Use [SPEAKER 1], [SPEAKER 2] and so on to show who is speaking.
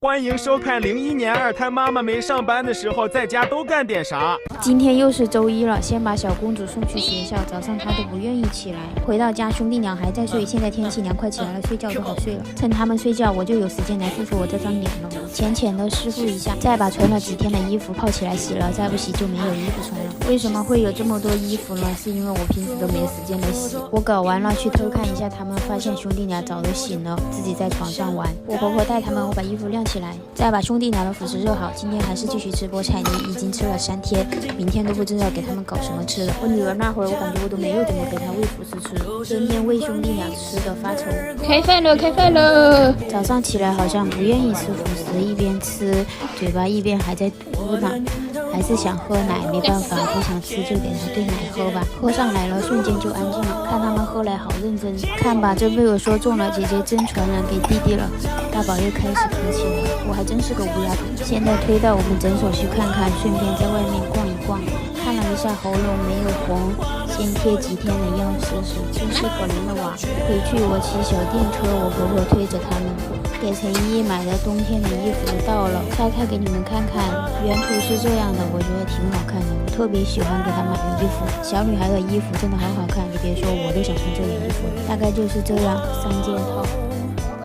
[SPEAKER 1] 欢迎收看01年二胎妈妈没上班的时候在家都干点啥。
[SPEAKER 2] 今天又是周一了，先把小公主送去学校，早上她都不愿意起来。回到家，兄弟俩还在睡，现在天气凉快起来了，睡觉都好睡了。趁他们睡觉，我就有时间来敷敷我这张脸了。浅浅的湿敷一下，再把存了几天的衣服泡起来洗了，再不洗就没有衣服穿了。为什么会有这么多衣服呢？是因为我平时都没时间来洗。我搞完了去偷看一下他们，发现兄弟俩早都醒了，自己在床上玩。我婆婆带他们，我把衣服晾起来，再把兄弟俩的辅食热好。今天还是继续吃菠菜泥，已经吃了3天，明天都不知道给他们搞什么吃了。我女儿那会儿，我感觉我都没有怎么给她喂辅食吃，天天喂兄弟俩吃的发愁。开饭了，开饭了！早上起来好像不愿意吃辅食，一边吃嘴巴一边还在嘟囔，还是想喝奶，没办法，不想吃就给他兑奶喝吧。喝上来了，瞬间就安静了，看他们喝来好认真。看吧，这被我说中了，姐姐真传染给弟弟了。大宝又开始咳起来，我还真是个乌鸦头。现在推到我们诊所去看看，顺便在外面逛一逛。看了一下喉咙没有红，先贴几天的药试试，真是可怜的娃。回去我骑小电车，我婆婆推着他们。给陈依依买的冬天的衣服到了，拆开给你们看看。原图是这样的，我觉得挺好看的，我特别喜欢给她买的衣服。小女孩的衣服真的好好看，你别说，我都想穿这件衣服。大概就是这样，3件套。